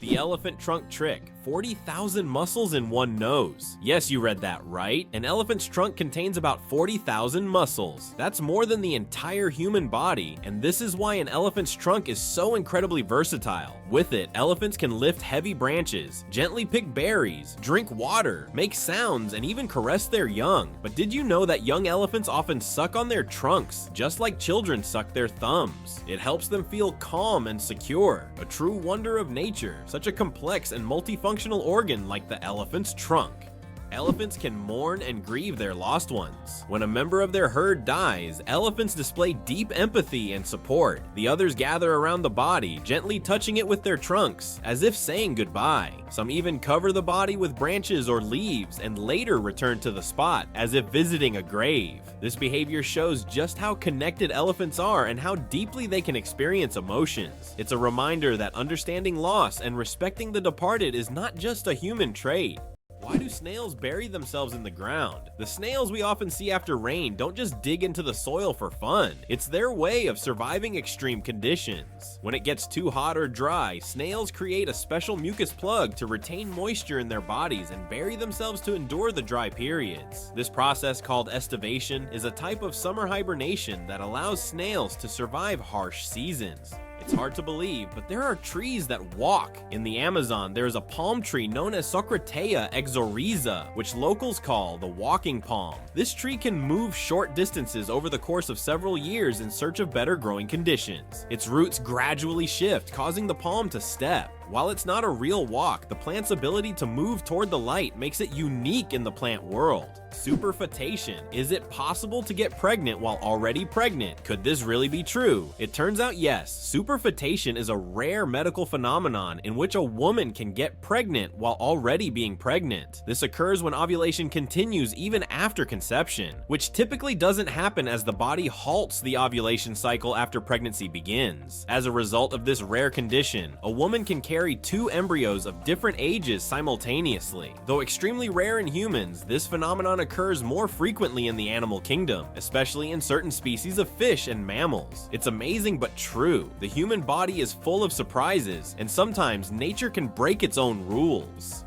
The elephant trunk trick. 40,000 muscles in one nose. Yes, you read that right. An elephant's trunk contains about 40,000 muscles. That's more than the entire human body, and this is why an elephant's trunk is so incredibly versatile. With it, elephants can lift heavy branches, gently pick berries, drink water, make sounds, and even caress their young. But did you know that young elephants often suck on their trunks, just like children suck their thumbs? It helps them feel calm and secure. A true wonder of nature, such a complex and multifunctional organ like the elephant's trunk. Elephants can mourn and grieve their lost ones. When a member of their herd dies, elephants display deep empathy and support. The others gather around the body, gently touching it with their trunks, as if saying goodbye. Some even cover the body with branches or leaves and later return to the spot, as if visiting a grave. This behavior shows just how connected elephants are and how deeply they can experience emotions. It's a reminder that understanding loss and respecting the departed is not just a human trait. Why do snails bury themselves in the ground? The snails we often see after rain don't just dig into the soil for fun. It's their way of surviving extreme conditions. When it gets too hot or dry, snails create a special mucus plug to retain moisture in their bodies and bury themselves to endure the dry periods. This process, called estivation, is a type of summer hibernation that allows snails to survive harsh seasons. It's hard to believe, but there are trees that walk. In the Amazon, there is a palm tree known as Socratea exoriza, which locals call the walking palm. This tree can move short distances over the course of several years in search of better growing conditions. Its roots gradually shift, causing the palm to step. While it's not a real walk, the plant's ability to move toward the light makes it unique in the plant world. Superfetation. Is it possible to get pregnant while already pregnant? Could this really be true? It turns out yes. Superfetation is a rare medical phenomenon in which a woman can get pregnant while already being pregnant. This occurs when ovulation continues even after conception, which typically doesn't happen as the body halts the ovulation cycle after pregnancy begins. As a result of this rare condition, a woman can carry two embryos of different ages simultaneously. Though extremely rare in humans, this phenomenon occurs more frequently in the animal kingdom, especially in certain species of fish and mammals. It's amazing but true. The human body is full of surprises, and sometimes nature can break its own rules.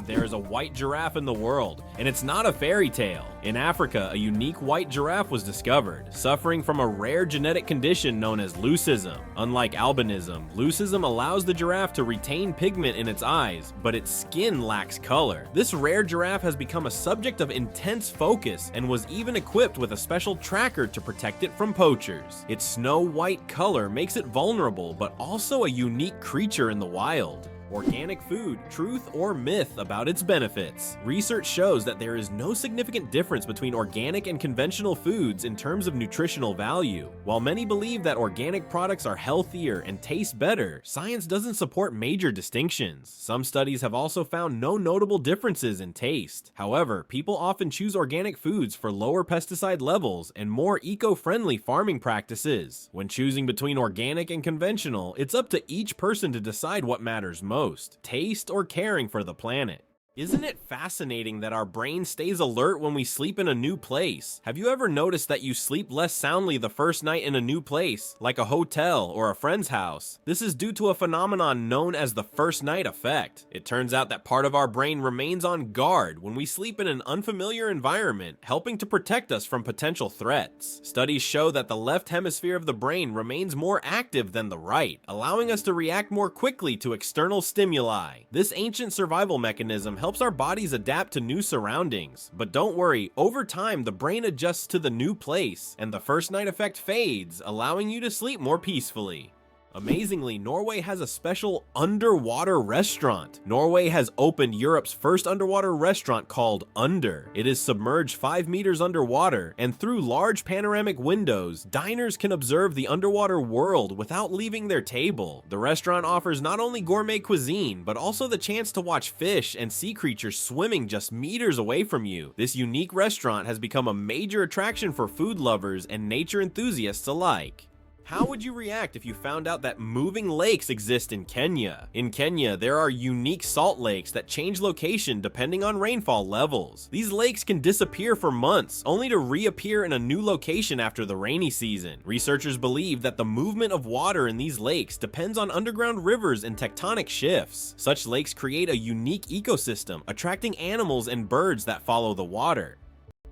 There is a white giraffe in the world, and it's not a fairy tale. In Africa, a unique white giraffe was discovered, suffering from a rare genetic condition known as leucism. Unlike albinism, leucism allows the giraffe to retain pigment in its eyes, but its skin lacks color. This rare giraffe has become a subject of intense focus and was even equipped with a special tracker to protect it from poachers. Its snow-white color makes it vulnerable, but also a unique creature in the wild. Organic food, truth or myth about its benefits. Research shows that there is no significant difference between organic and conventional foods in terms of nutritional value. While many believe that organic products are healthier and taste better, science doesn't support major distinctions. Some studies have also found no notable differences in taste. However, people often choose organic foods for lower pesticide levels and more eco-friendly farming practices. When choosing between organic and conventional, it's up to each person to decide what matters most. Taste or caring for the planet. Isn't it fascinating that our brain stays alert when we sleep in a new place? Have you ever noticed that you sleep less soundly the first night in a new place, like a hotel or a friend's house? This is due to a phenomenon known as the first night effect. It turns out that part of our brain remains on guard when we sleep in an unfamiliar environment, helping to protect us from potential threats. Studies show that the left hemisphere of the brain remains more active than the right, allowing us to react more quickly to external stimuli. This ancient survival mechanism helps our bodies adapt to new surroundings. But don't worry, over time the brain adjusts to the new place, and the first night effect fades, allowing you to sleep more peacefully. Amazingly, Norway has a special underwater restaurant. Norway has opened Europe's first underwater restaurant called Under. It is submerged 5 meters underwater, and through large panoramic windows, diners can observe the underwater world without leaving their table. The restaurant offers not only gourmet cuisine, but also the chance to watch fish and sea creatures swimming just meters away from you. This unique restaurant has become a major attraction for food lovers and nature enthusiasts alike. How would you react if you found out that moving lakes exist in Kenya? In Kenya, there are unique salt lakes that change location depending on rainfall levels. These lakes can disappear for months, only to reappear in a new location after the rainy season. Researchers believe that the movement of water in these lakes depends on underground rivers and tectonic shifts. Such lakes create a unique ecosystem, attracting animals and birds that follow the water.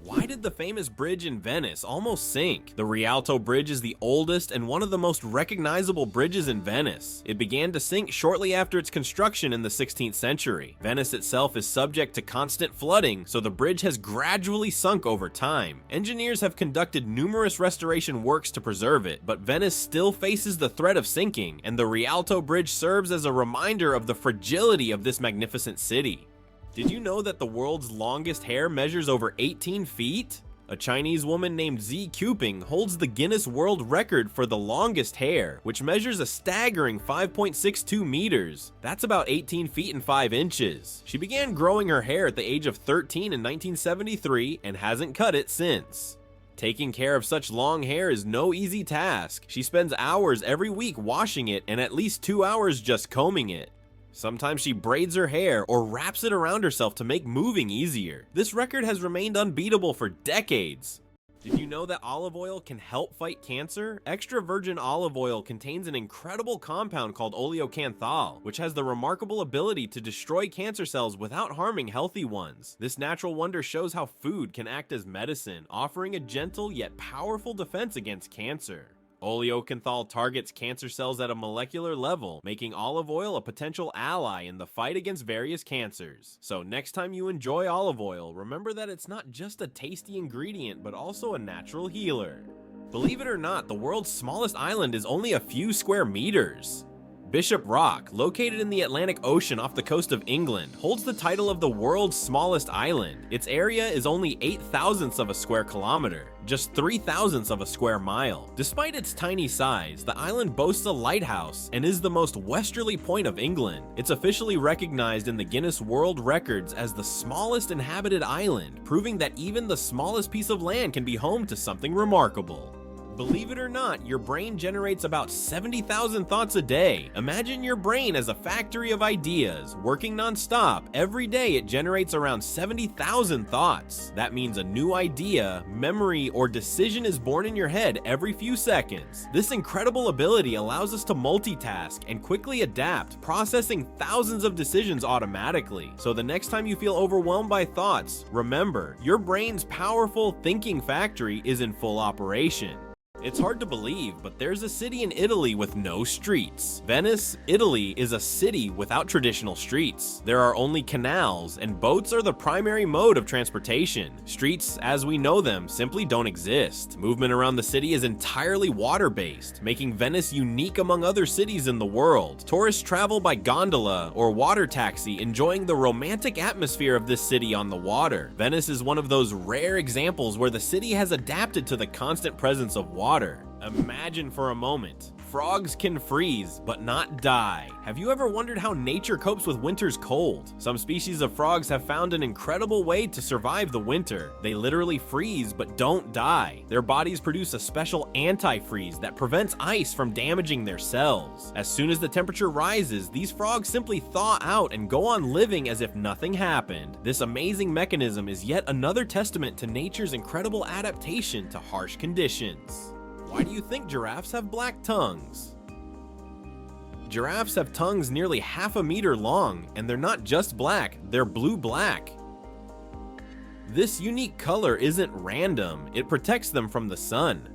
Why did the famous bridge in Venice almost sink? The Rialto Bridge is the oldest and one of the most recognizable bridges in Venice. It began to sink shortly after its construction in the 16th century. Venice itself is subject to constant flooding, so the bridge has gradually sunk over time. Engineers have conducted numerous restoration works to preserve it, but Venice still faces the threat of sinking, and the Rialto Bridge serves as a reminder of the fragility of this magnificent city. Did you know that the world's longest hair measures over 18 feet? A Chinese woman named Zi Cuping holds the Guinness World Record for the longest hair, which measures a staggering 5.62 meters. That's about 18 feet and 5 inches. She began growing her hair at the age of 13 in 1973 and hasn't cut it since. Taking care of such long hair is no easy task. She spends hours every week washing it and at least 2 hours just combing it. Sometimes she braids her hair or wraps it around herself to make moving easier. This record has remained unbeatable for decades. Did you know that olive oil can help fight cancer? Extra virgin olive oil contains an incredible compound called oleocanthal, which has the remarkable ability to destroy cancer cells without harming healthy ones. This natural wonder shows how food can act as medicine, offering a gentle yet powerful defense against cancer. Oleocanthal targets cancer cells at a molecular level, making olive oil a potential ally in the fight against various cancers. So next time you enjoy olive oil, remember that it's not just a tasty ingredient, but also a natural healer. Believe it or not, the world's smallest island is only a few square meters. Bishop Rock, located in the Atlantic Ocean off the coast of England, holds the title of the world's smallest island. Its area is only 8/1000ths of a square kilometer, just 3/1000ths of a square mile. Despite its tiny size, the island boasts a lighthouse and is the most westerly point of England. It's officially recognized in the Guinness World Records as the smallest inhabited island, proving that even the smallest piece of land can be home to something remarkable. Believe it or not, your brain generates about 70,000 thoughts a day. Imagine your brain as a factory of ideas, working non-stop. Every day it generates around 70,000 thoughts. That means a new idea, memory, or decision is born in your head every few seconds. This incredible ability allows us to multitask and quickly adapt, processing thousands of decisions automatically. So the next time you feel overwhelmed by thoughts, remember, your brain's powerful thinking factory is in full operation. It's hard to believe, but there's a city in Italy with no streets. Venice, Italy is a city without traditional streets. There are only canals, and boats are the primary mode of transportation. Streets, as we know them, simply don't exist. Movement around the city is entirely water-based, making Venice unique among other cities in the world. Tourists travel by gondola or water taxi, enjoying the romantic atmosphere of this city on the water. Venice is one of those rare examples where the city has adapted to the constant presence of water. Imagine for a moment. Frogs can freeze, but not die. Have you ever wondered how nature copes with winter's cold? Some species of frogs have found an incredible way to survive the winter. They literally freeze, but don't die. Their bodies produce a special antifreeze that prevents ice from damaging their cells. As soon as the temperature rises, these frogs simply thaw out and go on living as if nothing happened. This amazing mechanism is yet another testament to nature's incredible adaptation to harsh conditions. Why do you think giraffes have black tongues? Giraffes have tongues nearly 1/2 meter long, and they're not just black, they're blue-black. This unique color isn't random, it protects them from the sun.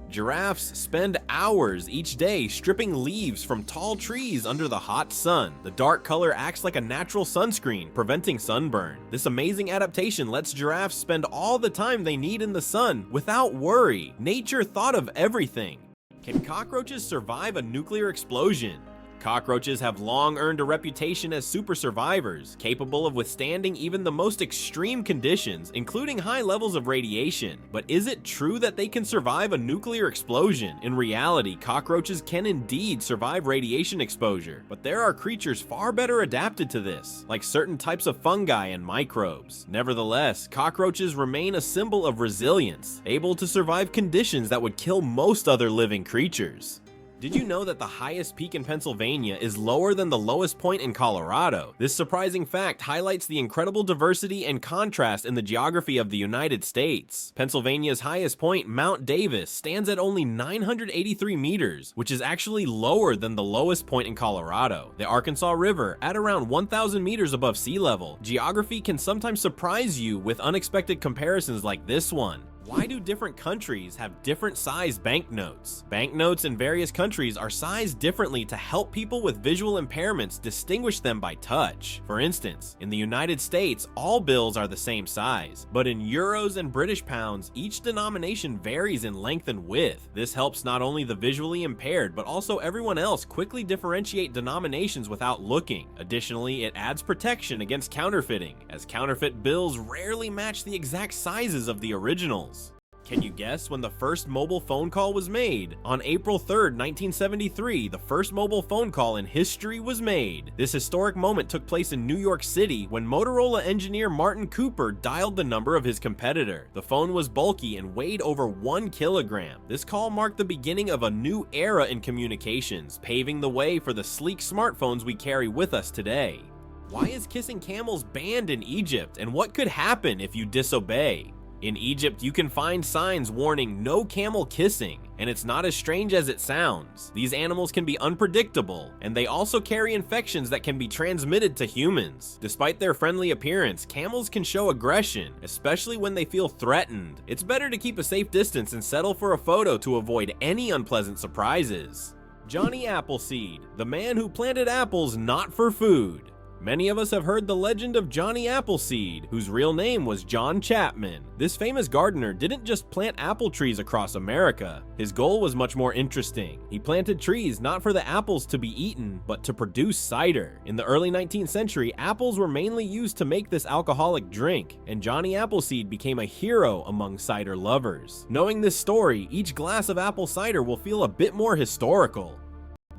Giraffes spend hours each day stripping leaves from tall trees under the hot sun. The dark color acts like a natural sunscreen, preventing sunburn. This amazing adaptation lets giraffes spend all the time they need in the sun without worry. Nature thought of everything. Can cockroaches survive a nuclear explosion? Cockroaches have long earned a reputation as super survivors, capable of withstanding even the most extreme conditions, including high levels of radiation. But is it true that they can survive a nuclear explosion? In reality, cockroaches can indeed survive radiation exposure, but there are creatures far better adapted to this, like certain types of fungi and microbes. Nevertheless, cockroaches remain a symbol of resilience, able to survive conditions that would kill most other living creatures. Did you know that the highest peak in Pennsylvania is lower than the lowest point in Colorado? This surprising fact highlights the incredible diversity and contrast in the geography of the United States. Pennsylvania's highest point, Mount Davis, stands at only 983 meters, which is actually lower than the lowest point in Colorado. The Arkansas River, at around 1,000 meters above sea level. Geography can sometimes surprise you with unexpected comparisons like this one. Why do different countries have different sized banknotes? Banknotes in various countries are sized differently to help people with visual impairments distinguish them by touch. For instance, in the United States, all bills are the same size, but in euros and British pounds, each denomination varies in length and width. This helps not only the visually impaired, but also everyone else quickly differentiate denominations without looking. Additionally, it adds protection against counterfeiting, as counterfeit bills rarely match the exact sizes of the originals. Can you guess when the first mobile phone call was made? On April 3rd, 1973, the first mobile phone call in history was made. This historic moment took place in New York City when Motorola engineer Martin Cooper dialed the number of his competitor. The phone was bulky and weighed over 1 kilogram. This call marked the beginning of a new era in communications, paving the way for the sleek smartphones we carry with us today. Why is kissing camels banned in Egypt, and what could happen if you disobey? In Egypt, you can find signs warning no camel kissing, and it's not as strange as it sounds. These animals can be unpredictable, and they also carry infections that can be transmitted to humans. Despite their friendly appearance, camels can show aggression, especially when they feel threatened. It's better to keep a safe distance and settle for a photo to avoid any unpleasant surprises. Johnny Appleseed, the man who planted apples not for food. Many of us have heard the legend of Johnny Appleseed, whose real name was John Chapman. This famous gardener didn't just plant apple trees across America. His goal was much more interesting. He planted trees not for the apples to be eaten, but to produce cider. In the early 19th century, apples were mainly used to make this alcoholic drink, and Johnny Appleseed became a hero among cider lovers. Knowing this story, each glass of apple cider will feel a bit more historical.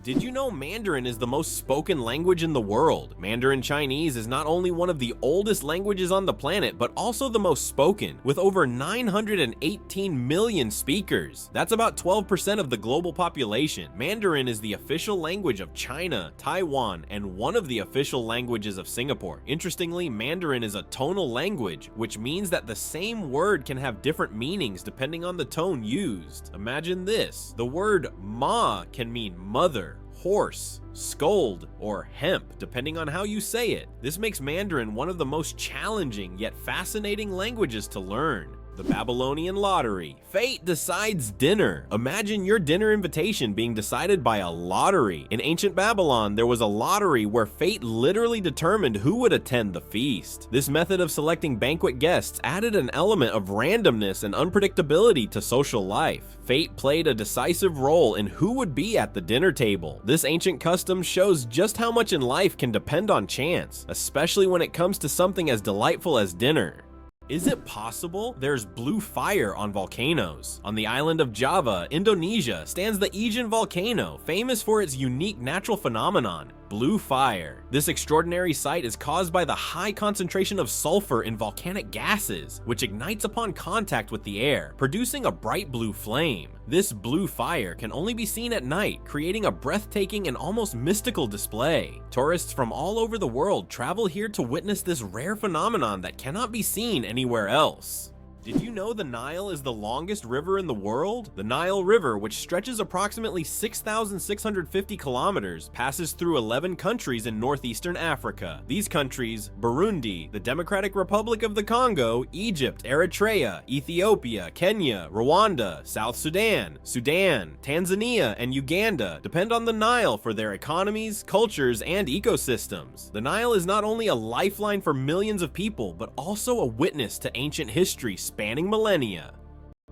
Did you know Mandarin is the most spoken language in the world? Mandarin Chinese is not only one of the oldest languages on the planet, but also the most spoken, with over 918 million speakers. That's about 12% of the global population. Mandarin is the official language of China, Taiwan, and one of the official languages of Singapore. Interestingly, Mandarin is a tonal language, which means that the same word can have different meanings depending on the tone used. Imagine this: the word ma can mean mother, horse, scold, or hemp, depending on how you say it. This makes Mandarin one of the most challenging yet fascinating languages to learn. The Babylonian lottery. Fate decides dinner. Imagine your dinner invitation being decided by a lottery. In ancient Babylon, there was a lottery where fate literally determined who would attend the feast. This method of selecting banquet guests added an element of randomness and unpredictability to social life. Fate played a decisive role in who would be at the dinner table. This ancient custom shows just how much in life can depend on chance, especially when it comes to something as delightful as dinner. Is it possible there's blue fire on volcanoes? On the island of Java, Indonesia, stands the Aegean volcano, famous for its unique natural phenomenon, blue fire. This extraordinary sight is caused by the high concentration of sulfur in volcanic gases, which ignites upon contact with the air, producing a bright blue flame. This blue fire can only be seen at night, creating a breathtaking and almost mystical display. Tourists from all over the world travel here to witness this rare phenomenon that cannot be seen anywhere else. Did you know the Nile is the longest river in the world? The Nile River, which stretches approximately 6,650 kilometers, passes through 11 countries in northeastern Africa. These countries: Burundi, the Democratic Republic of the Congo, Egypt, Eritrea, Ethiopia, Kenya, Rwanda, South Sudan, Tanzania, and Uganda, depend on the Nile for their economies, cultures, and ecosystems. The Nile is not only a lifeline for millions of people, but also a witness to ancient history spanning millennia.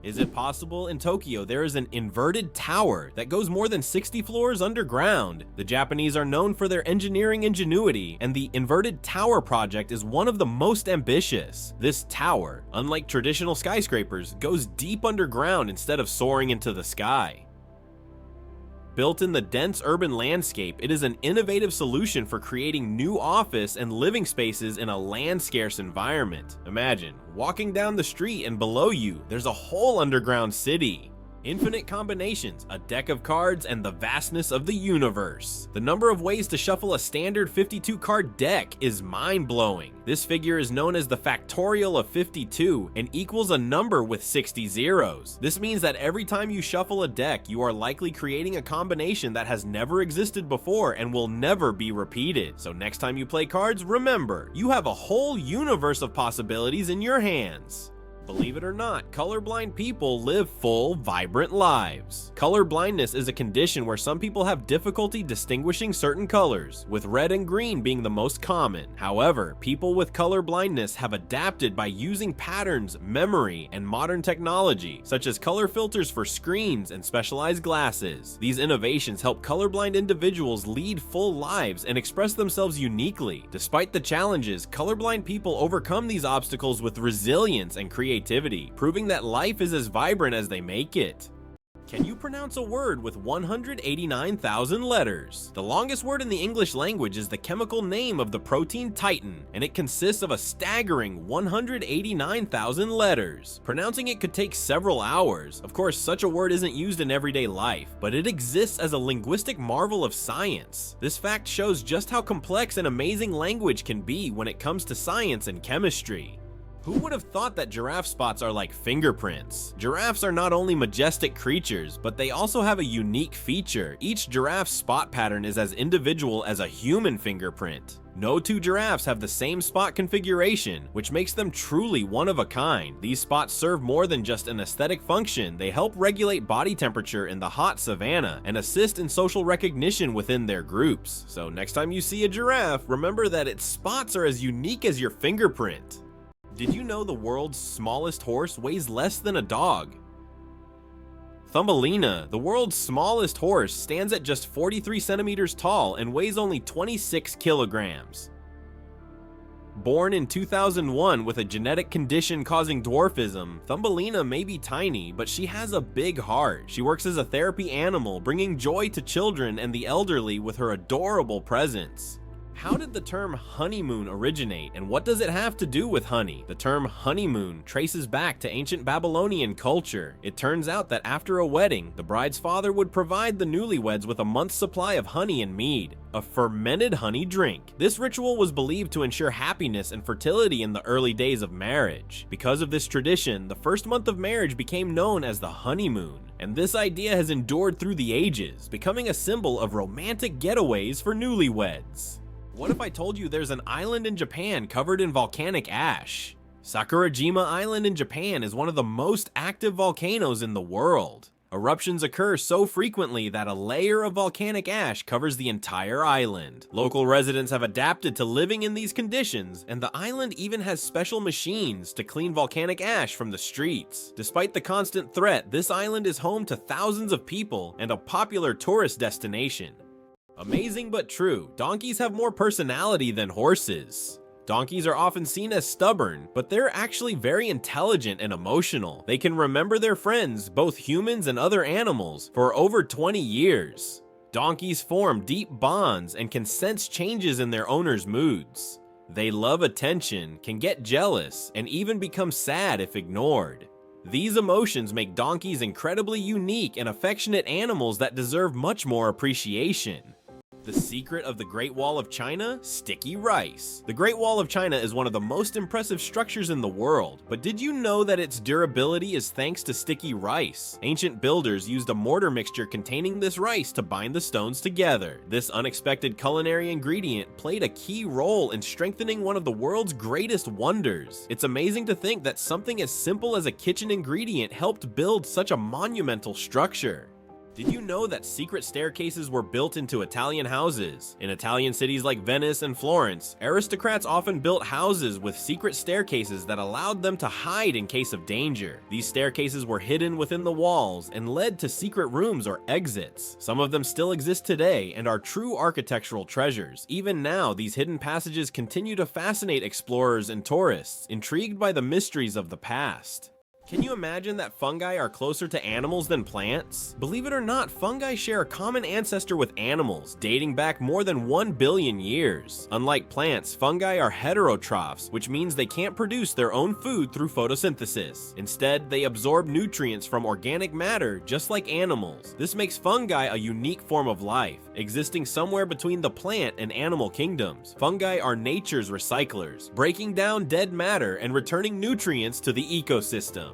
Is it possible? In Tokyo, there is an inverted tower that goes more than 60 floors underground. The Japanese are known for their engineering ingenuity, and the inverted tower project is one of the most ambitious. This tower, unlike traditional skyscrapers, goes deep underground instead of soaring into the sky. Built in the dense urban landscape, it is an innovative solution for creating new office and living spaces in a land-scarce environment. Imagine walking down the street and below you, there's a whole underground city. Infinite combinations, a deck of cards, and the vastness of the universe. The number of ways to shuffle a standard 52-card deck is mind-blowing. This figure is known as the factorial of 52 and equals a number with 60 zeros. This means that every time you shuffle a deck, you are likely creating a combination that has never existed before and will never be repeated. So next time you play cards, remember, you have a whole universe of possibilities in your hands. Believe it or not, colorblind people live full, vibrant lives. Color blindness is a condition where some people have difficulty distinguishing certain colors, with red and green being the most common. However, people with color blindness have adapted by using patterns, memory, and modern technology, such as color filters for screens and specialized glasses. These innovations help colorblind individuals lead full lives and express themselves uniquely. Despite the challenges, colorblind people overcome these obstacles with resilience and creativity, proving that life is as vibrant as they make it. Can you pronounce a word with 189,000 letters? The longest word in the English language is the chemical name of the protein titin, and it consists of a staggering 189,000 letters. Pronouncing it could take several hours. Of course, such a word isn't used in everyday life, but it exists as a linguistic marvel of science. This fact shows just how complex and amazing language can be when it comes to science and chemistry. Who would have thought that giraffe spots are like fingerprints? Giraffes are not only majestic creatures, but they also have a unique feature. Each giraffe's spot pattern is as individual as a human fingerprint. No two giraffes have the same spot configuration, which makes them truly one of a kind. These spots serve more than just an aesthetic function. They help regulate body temperature in the hot savanna and assist in social recognition within their groups. So next time you see a giraffe, remember that its spots are as unique as your fingerprint. Did you know the world's smallest horse weighs less than a dog? Thumbelina, the world's smallest horse, stands at just 43 centimeters tall and weighs only 26 kilograms. Born in 2001 with a genetic condition causing dwarfism, Thumbelina may be tiny, but she has a big heart. She works as a therapy animal, bringing joy to children and the elderly with her adorable presence. How did the term honeymoon originate, and what does it have to do with honey? The term honeymoon traces back to ancient Babylonian culture. It turns out that after a wedding, the bride's father would provide the newlyweds with a month's supply of honey and mead, a fermented honey drink. This ritual was believed to ensure happiness and fertility in the early days of marriage. Because of this tradition, the first month of marriage became known as the honeymoon, and this idea has endured through the ages, becoming a symbol of romantic getaways for newlyweds. What if I told you there's an island in Japan covered in volcanic ash? Sakurajima Island in Japan is one of the most active volcanoes in the world. Eruptions occur so frequently that a layer of volcanic ash covers the entire island. Local residents have adapted to living in these conditions, and the island even has special machines to clean volcanic ash from the streets. Despite the constant threat, this island is home to thousands of people and a popular tourist destination. Amazing but true, donkeys have more personality than horses. Donkeys are often seen as stubborn, but they're actually very intelligent and emotional. They can remember their friends, both humans and other animals, for over 20 years. Donkeys form deep bonds and can sense changes in their owners' moods. They love attention, can get jealous, and even become sad if ignored. These emotions make donkeys incredibly unique and affectionate animals that deserve much more appreciation. The secret of the Great Wall of China? Sticky rice. The Great Wall of China is one of the most impressive structures in the world, but did you know that its durability is thanks to sticky rice? Ancient builders used a mortar mixture containing this rice to bind the stones together. This unexpected culinary ingredient played a key role in strengthening one of the world's greatest wonders. It's amazing to think that something as simple as a kitchen ingredient helped build such a monumental structure. Did you know that secret staircases were built into Italian houses? In Italian cities like Venice and Florence, aristocrats often built houses with secret staircases that allowed them to hide in case of danger. These staircases were hidden within the walls and led to secret rooms or exits. Some of them still exist today and are true architectural treasures. Even now, these hidden passages continue to fascinate explorers and tourists, intrigued by the mysteries of the past. Can you imagine that fungi are closer to animals than plants? Believe it or not, fungi share a common ancestor with animals, dating back more than 1 billion years. Unlike plants, fungi are heterotrophs, which means they can't produce their own food through photosynthesis. Instead, they absorb nutrients from organic matter just like animals. This makes fungi a unique form of life, existing somewhere between the plant and animal kingdoms. Fungi are nature's recyclers, breaking down dead matter and returning nutrients to the ecosystem.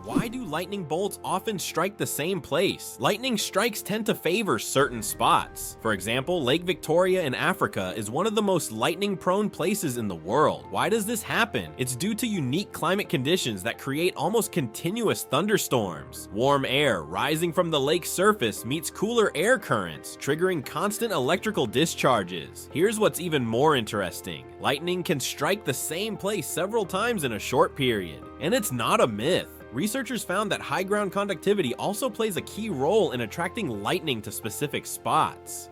Why do lightning bolts often strike the same place? Lightning strikes tend to favor certain spots. For example, Lake Victoria in Africa is one of the most lightning-prone places in the world. Why does this happen? It's due to unique climate conditions that create almost continuous thunderstorms. Warm air rising from the lake's surface meets cooler air currents, triggering constant electrical discharges. Here's what's even more interesting. Lightning can strike the same place several times in a short period. And it's not a myth. Researchers found that high ground conductivity also plays a key role in attracting lightning to specific spots.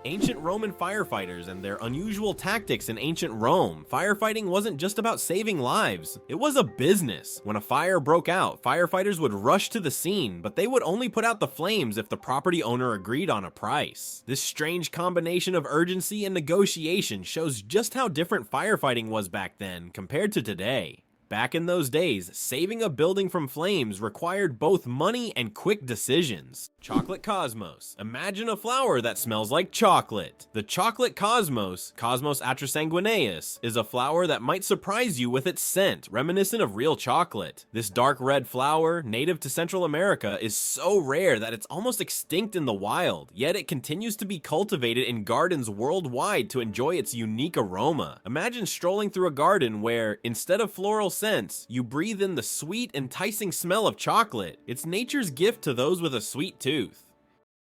Ancient Roman firefighters and their unusual tactics in ancient Rome. Firefighting wasn't just about saving lives, it was a business. When a fire broke out, firefighters would rush to the scene, but they would only put out the flames if the property owner agreed on a price. This strange combination of urgency and negotiation shows just how different firefighting was back then compared to today. Back in those days, saving a building from flames required both money and quick decisions. Chocolate cosmos. Imagine a flower that smells like chocolate. The chocolate cosmos, Cosmos atrasanguineus, is a flower that might surprise you with its scent, reminiscent of real chocolate. This dark red flower, native to Central America, is so rare that it's almost extinct in the wild, yet it continues to be cultivated in gardens worldwide to enjoy its unique aroma. Imagine strolling through a garden where, instead of floral scents, you breathe in the sweet, enticing smell of chocolate. It's nature's gift to those with a sweet tooth.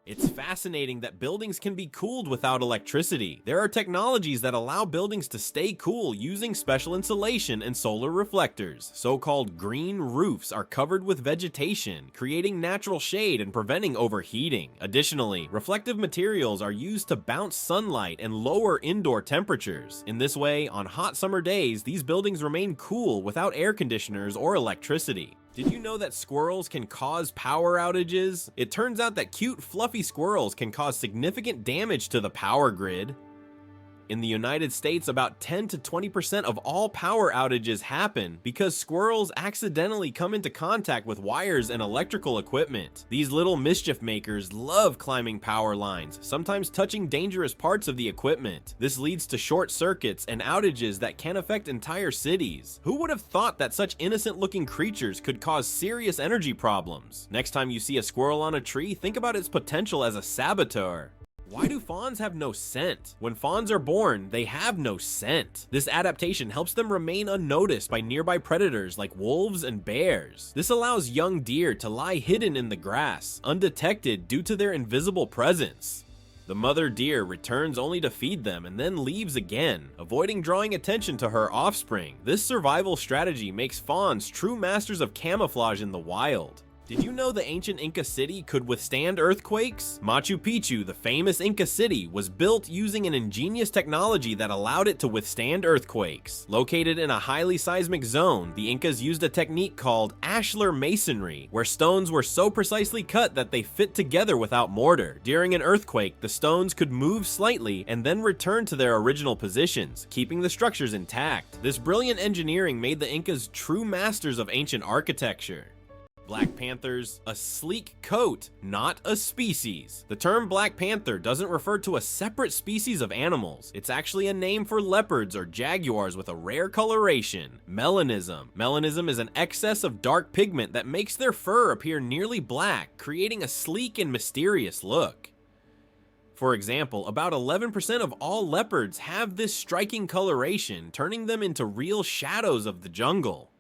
It's fascinating that buildings can be cooled without electricity. There are technologies that allow buildings to stay cool using special insulation and solar reflectors. So-called green roofs are covered with vegetation, creating natural shade and preventing overheating. Additionally, reflective materials are used to bounce sunlight and lower indoor temperatures. In this way, on hot summer days, these buildings remain cool without air conditioners or electricity. Did you know that squirrels can cause power outages? It turns out that cute, fluffy squirrels can cause significant damage to the power grid. In the United States, about 10 to 20% of all power outages happen because squirrels accidentally come into contact with wires and electrical equipment. These little mischief makers love climbing power lines, sometimes touching dangerous parts of the equipment. This leads to short circuits and outages that can affect entire cities. Who would have thought that such innocent-looking creatures could cause serious energy problems? Next time you see a squirrel on a tree, think about its potential as a saboteur. Why do fawns have no scent? When fawns are born, they have no scent. This adaptation helps them remain unnoticed by nearby predators like wolves and bears. This allows young deer to lie hidden in the grass, undetected due to their invisible presence. The mother deer returns only to feed them and then leaves again, avoiding drawing attention to her offspring. This survival strategy makes fawns true masters of camouflage in the wild. Did you know the ancient Inca city could withstand earthquakes? Machu Picchu, the famous Inca city, was built using an ingenious technology that allowed it to withstand earthquakes. Located in a highly seismic zone, the Incas used a technique called ashlar masonry, where stones were so precisely cut that they fit together without mortar. During an earthquake, the stones could move slightly and then return to their original positions, keeping the structures intact. This brilliant engineering made the Incas true masters of ancient architecture. Black panthers, a sleek coat, not a species. The term Black Panther doesn't refer to a separate species of animals. It's actually a name for leopards or jaguars with a rare coloration, melanism. Melanism is an excess of dark pigment that makes their fur appear nearly black, creating a sleek and mysterious look. For example, about 11% of all leopards have this striking coloration, turning them into real shadows of the jungle.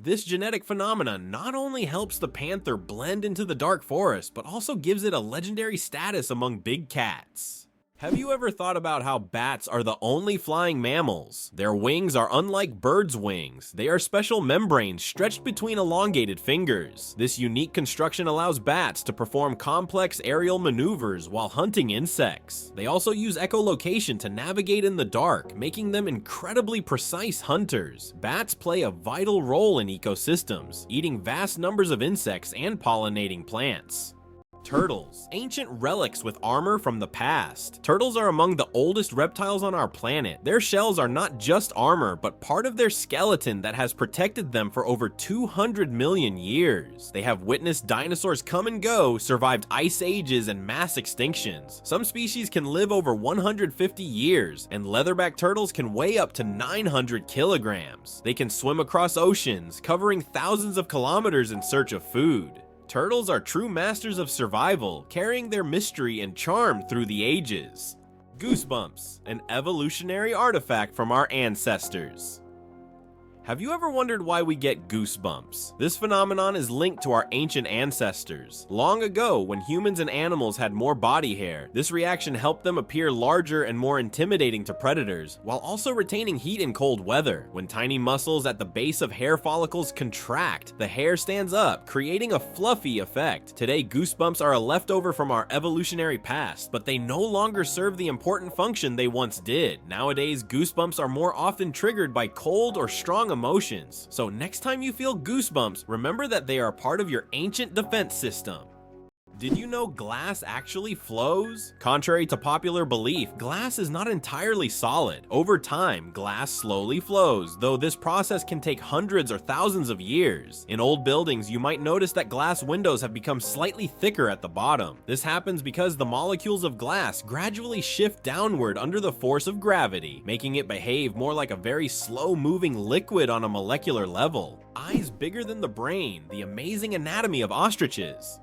This genetic phenomenon not only helps the panther blend into the dark forest, but also gives it a legendary status among big cats. Have you ever thought about how bats are the only flying mammals? Their wings are unlike birds' wings. They are special membranes stretched between elongated fingers. This unique construction allows bats to perform complex aerial maneuvers while hunting insects. They also use echolocation to navigate in the dark, making them incredibly precise hunters. Bats play a vital role in ecosystems, eating vast numbers of insects and pollinating plants. Turtles, ancient relics with armor from the past. Turtles are among the oldest reptiles on our planet. Their shells are not just armor, but part of their skeleton that has protected them for over 200 million years. They have witnessed dinosaurs come and go, survived ice ages and mass extinctions. Some species can live over 150 years, and leatherback turtles can weigh up to 900 kilograms. They can swim across oceans, covering thousands of kilometers in search of food. Turtles are true masters of survival, carrying their mystery and charm through the ages. Goosebumps, an evolutionary artifact from our ancestors. Have you ever wondered why we get goosebumps? This phenomenon is linked to our ancient ancestors. Long ago, when humans and animals had more body hair, this reaction helped them appear larger and more intimidating to predators, while also retaining heat in cold weather. When tiny muscles at the base of hair follicles contract, the hair stands up, creating a fluffy effect. Today, goosebumps are a leftover from our evolutionary past, but they no longer serve the important function they once did. Nowadays, goosebumps are more often triggered by cold or strong emotions. So next time you feel goosebumps, remember that they are part of your ancient defense system. Did you know glass actually flows? Contrary to popular belief, glass is not entirely solid. Over time, glass slowly flows, though this process can take hundreds or thousands of years. In old buildings, you might notice that glass windows have become slightly thicker at the bottom. This happens because the molecules of glass gradually shift downward under the force of gravity, making it behave more like a very slow-moving liquid on a molecular level. Eyes bigger than the brain, the amazing anatomy of ostriches.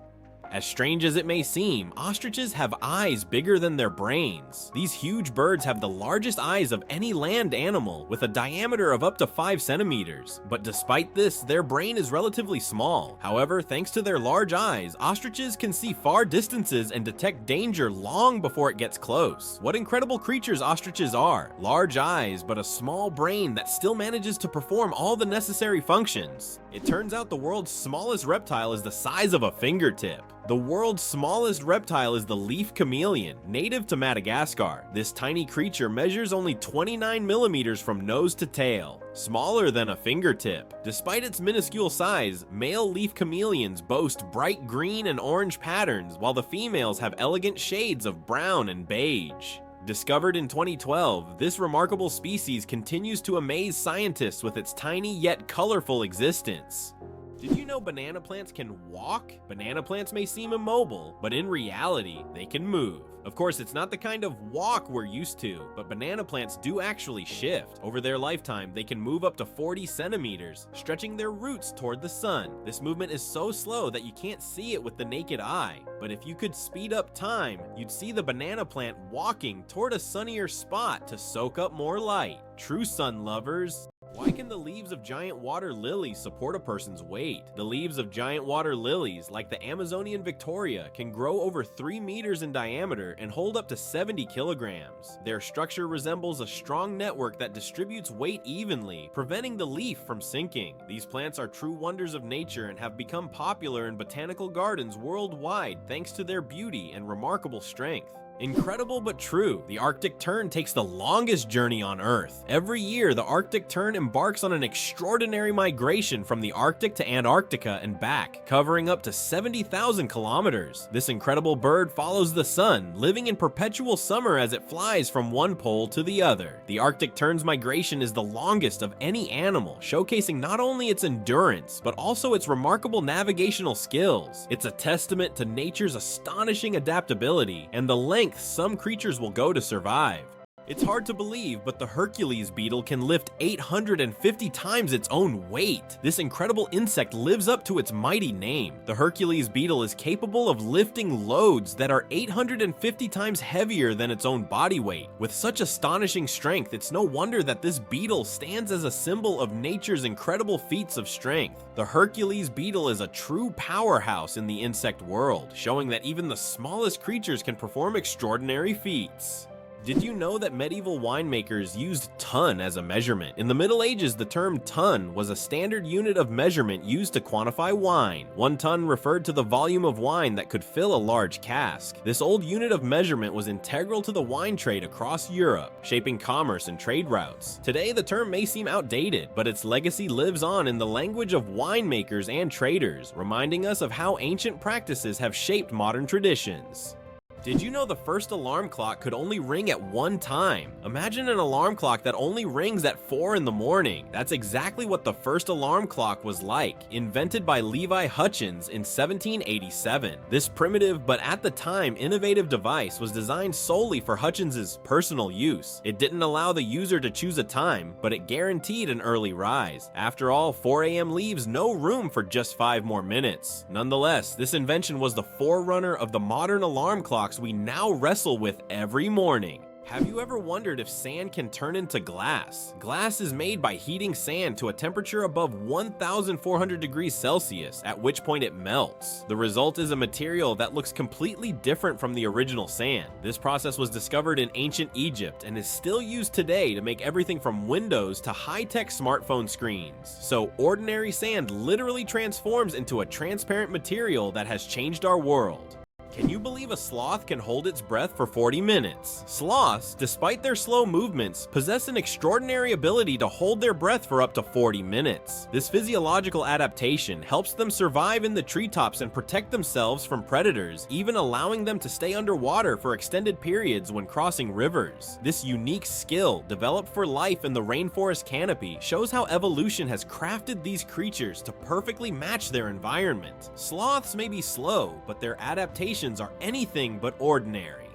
As strange as it may seem, ostriches have eyes bigger than their brains. These huge birds have the largest eyes of any land animal, with a diameter of up to 5 centimeters. But despite this, their brain is relatively small. However, thanks to their large eyes, ostriches can see far distances and detect danger long before it gets close. What incredible creatures ostriches are! Large eyes, but a small brain that still manages to perform all the necessary functions. It turns out the world's smallest reptile is the size of a fingertip. The world's smallest reptile is the leaf chameleon, native to Madagascar. This tiny creature measures only 29 millimeters from nose to tail, smaller than a fingertip. Despite its minuscule size, male leaf chameleons boast bright green and orange patterns, while the females have elegant shades of brown and beige. Discovered in 2012, this remarkable species continues to amaze scientists with its tiny yet colorful existence. Did you know banana plants can walk? Banana plants may seem immobile, but in reality, they can move. Of course, it's not the kind of walk we're used to, but banana plants do actually shift. Over their lifetime, they can move up to 40 centimeters, stretching their roots toward the sun. This movement is so slow that you can't see it with the naked eye. But if you could speed up time, you'd see the banana plant walking toward a sunnier spot to soak up more light. True sun lovers. Why can the leaves of giant water lilies support a person's weight? The leaves of giant water lilies, like the Amazonian Victoria, can grow over 3 meters in diameter and hold up to 70 kilograms. Their structure resembles a strong network that distributes weight evenly, preventing the leaf from sinking. These plants are true wonders of nature and have become popular in botanical gardens worldwide thanks to their beauty and remarkable strength. Incredible but true, the Arctic tern takes the longest journey on Earth. Every year, the Arctic tern embarks on an extraordinary migration from the Arctic to Antarctica and back, covering up to 70,000 kilometers. This incredible bird follows the sun, living in perpetual summer as it flies from one pole to the other. The Arctic tern's migration is the longest of any animal, showcasing not only its endurance, but also its remarkable navigational skills. It's a testament to nature's astonishing adaptability and the length some creatures will go to survive. It's hard to believe, but the Hercules beetle can lift 850 times its own weight. This incredible insect lives up to its mighty name. The Hercules beetle is capable of lifting loads that are 850 times heavier than its own body weight. With such astonishing strength, it's no wonder that this beetle stands as a symbol of nature's incredible feats of strength. The Hercules beetle is a true powerhouse in the insect world, showing that even the smallest creatures can perform extraordinary feats. Did you know that medieval winemakers used ton as a measurement? In the Middle Ages, the term ton was a standard unit of measurement used to quantify wine. 1 ton referred to the volume of wine that could fill a large cask. This old unit of measurement was integral to the wine trade across Europe, shaping commerce and trade routes. Today, the term may seem outdated, but its legacy lives on in the language of winemakers and traders, reminding us of how ancient practices have shaped modern traditions. Did you know the first alarm clock could only ring at one time? Imagine an alarm clock that only rings at 4 in the morning. That's exactly what the first alarm clock was like, invented by Levi Hutchins in 1787. This primitive but at the time innovative device was designed solely for Hutchins's personal use. It didn't allow the user to choose a time, but it guaranteed an early rise. After all, 4 a.m. leaves no room for just 5 more minutes. Nonetheless, this invention was the forerunner of the modern alarm clock we now wrestle with every morning. Have you ever wondered if sand can turn into glass? Glass is made by heating sand to a temperature above 1,400 degrees Celsius, at which point it melts. The result is a material that looks completely different from the original sand. This process was discovered in ancient Egypt and is still used today to make everything from windows to high-tech smartphone screens. So ordinary sand literally transforms into a transparent material that has changed our world. Can you believe a sloth can hold its breath for 40 minutes? Sloths, despite their slow movements, possess an extraordinary ability to hold their breath for up to 40 minutes. This physiological adaptation helps them survive in the treetops and protect themselves from predators, even allowing them to stay underwater for extended periods when crossing rivers. This unique skill, developed for life in the rainforest canopy, shows how evolution has crafted these creatures to perfectly match their environment. Sloths may be slow, but their adaptation are anything but ordinary.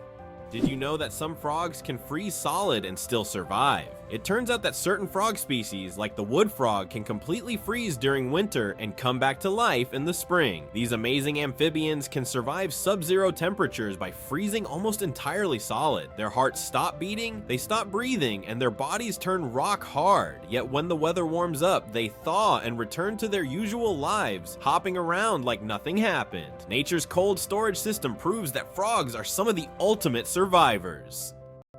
Did you know that some frogs can freeze solid and still survive? It turns out that certain frog species, like the wood frog, can completely freeze during winter and come back to life in the spring. These amazing amphibians can survive sub-zero temperatures by freezing almost entirely solid. Their hearts stop beating, they stop breathing, and their bodies turn rock hard. Yet when the weather warms up, they thaw and return to their usual lives, hopping around like nothing happened. Nature's cold storage system proves that frogs are some of the ultimate survivors.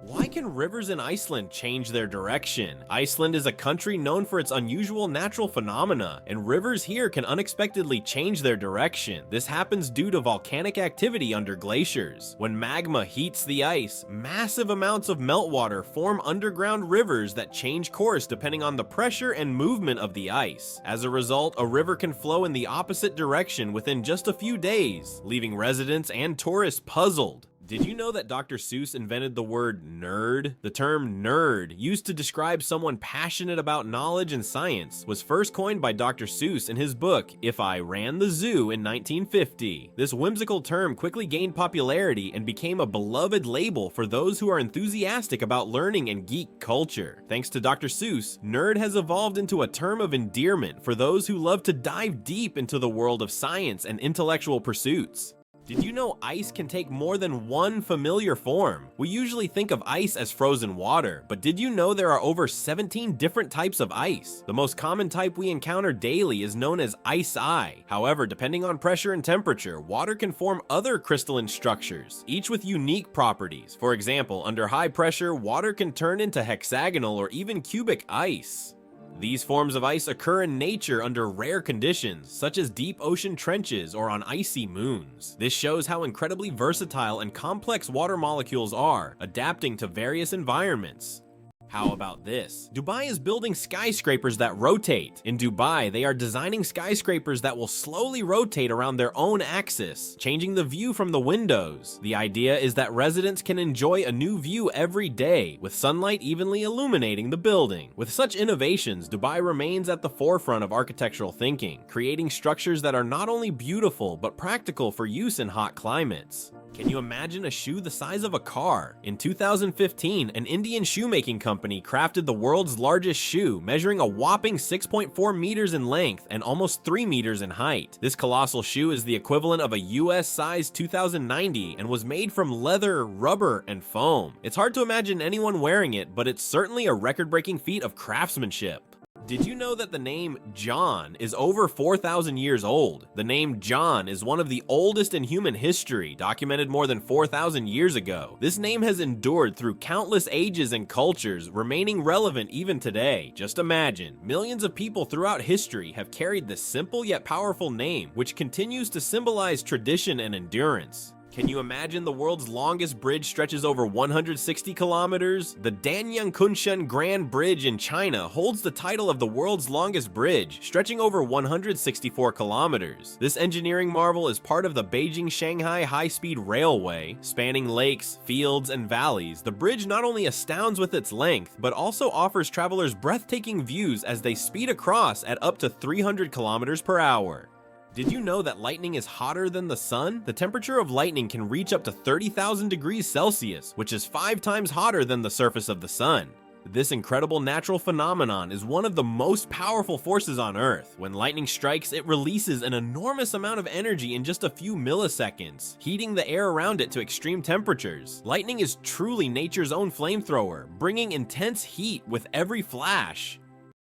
Why can rivers in Iceland change their direction? Iceland is a country known for its unusual natural phenomena, and rivers here can unexpectedly change their direction. This happens due to volcanic activity under glaciers. When magma heats the ice, massive amounts of meltwater form underground rivers that change course depending on the pressure and movement of the ice. As a result, a river can flow in the opposite direction within just a few days, leaving residents and tourists puzzled. Did you know that Dr. Seuss invented the word nerd? The term nerd, used to describe someone passionate about knowledge and science, was first coined by Dr. Seuss in his book, If I Ran the Zoo in 1950. This whimsical term quickly gained popularity and became a beloved label for those who are enthusiastic about learning and geek culture. Thanks to Dr. Seuss, nerd has evolved into a term of endearment for those who love to dive deep into the world of science and intellectual pursuits. Did you know ice can take more than one familiar form? We usually think of ice as frozen water, but did you know there are over 17 different types of ice? The most common type we encounter daily is known as ice. However, depending on pressure and temperature, water can form other crystalline structures, each with unique properties. For example, under high pressure, water can turn into hexagonal or even cubic ice. These forms of ice occur in nature under rare conditions, such as deep ocean trenches or on icy moons. This shows how incredibly versatile and complex water molecules are, adapting to various environments. How about this? Dubai is building skyscrapers that rotate. In Dubai, they are designing skyscrapers that will slowly rotate around their own axis, changing the view from the windows. The idea is that residents can enjoy a new view every day, with sunlight evenly illuminating the building. With such innovations, Dubai remains at the forefront of architectural thinking, creating structures that are not only beautiful, but practical for use in hot climates. Can you imagine a shoe the size of a car? In 2015, an Indian shoemaking company crafted the world's largest shoe, measuring a whopping 6.4 meters in length and almost 3 meters in height. This colossal shoe is the equivalent of a US-sized 2090 and was made from leather, rubber, and foam. It's hard to imagine anyone wearing it, but it's certainly a record-breaking feat of craftsmanship. Did you know that the name John is over 4,000 years old? The name John is one of the oldest in human history, documented more than 4,000 years ago. This name has endured through countless ages and cultures, remaining relevant even today. Just imagine, millions of people throughout history have carried this simple yet powerful name, which continues to symbolize tradition and endurance. Can you imagine the world's longest bridge stretches over 160 kilometers? The Danyang-Kunshan Grand Bridge in China holds the title of the world's longest bridge, stretching over 164 kilometers. This engineering marvel is part of the Beijing-Shanghai high-speed railway. Spanning lakes, fields, and valleys, the bridge not only astounds with its length, but also offers travelers breathtaking views as they speed across at up to 300 kilometers per hour. Did you know that lightning is hotter than the sun? The temperature of lightning can reach up to 30,000 degrees Celsius, which is 5 times hotter than the surface of the sun. This incredible natural phenomenon is one of the most powerful forces on Earth. When lightning strikes, it releases an enormous amount of energy in just a few milliseconds, heating the air around it to extreme temperatures. Lightning is truly nature's own flamethrower, bringing intense heat with every flash.